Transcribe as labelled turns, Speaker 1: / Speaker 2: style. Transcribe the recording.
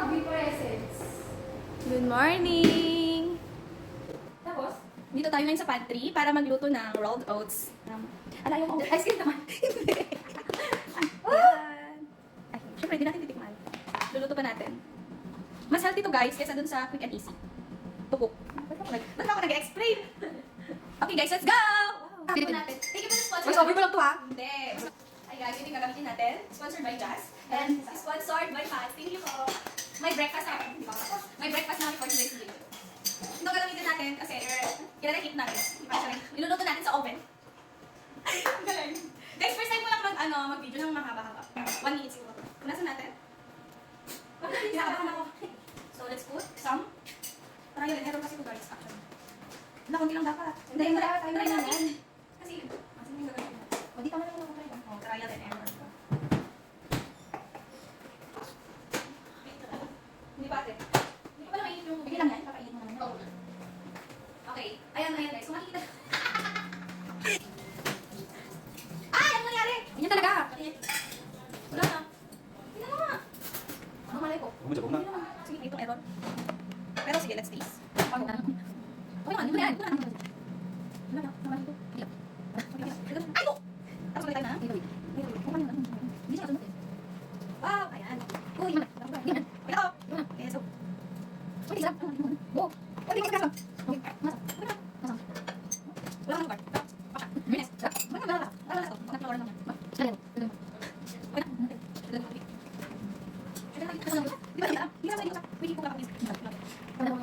Speaker 1: Good morning! Tapos, dito tayo ngayon sa pantry para magluto ng rolled oats. Ala yung ice cream naman. Ayan. Ay, syempre, di natin titikman. Luluto pa natin. Mas healthy to guys kaysa dun sa quick and easy. Tupok. Ba't ako nag-explain? Okay guys, let's go! Wow. Natin. Thank you for the sponsor.
Speaker 2: Mas over mo lang to ha?
Speaker 1: Hindi. Ay guys, ito yung gagamitin natin. Sponsored by Jazz. And sponsored by Fats. Thank you po. May breakfast na kami. May breakfast na kami for today's video. Ito gagamitin natin kasi kailan na-heat natin. Niluluto natin sa oven. Galing. Guys, first time ko lang mag-video ng mahaba-haba. 1 minute siguro. Punasan natin. Kinakabahan ako. So let's put some trial and error kasi ko guys. Actually. Wala, konti lang dapat. Hindi, tayo na naman. Kasi, masin yung gagawin natin. O, di ka na lang ako try. O, trial and error. Hindi pa ate. Hindi ko pala mainit yung... Bigyan lang yan, papainit mo naman. Okay, ayan guys. So, makikita. Ay, ano nangyari? Ganyan talaga. Wala na. Tingnan mo nga. Ano malay ko?
Speaker 3: Bumujabog na.
Speaker 1: Sige, itong error. Pero sige, let's taste. Okay naman, hindi mo na yan. Wala na, naman ito. Ay, no! Tapos ulit tayo na. Hindi siya kasunod eh. Wow, ayan. Uy, man. Hindi man. Wait ako. Okay, so. Uy, sarap. Wow. Uy, hindi ko kasama. Okay, masa. Wala na. Masa. Wala na lugar. Baka. Bilis. Wala na, wala na. Wala na. Wala na. Wala na. Wala na. Wala na. Di ba, hindi ka sa iyo. Wait, ko ka. Wala na.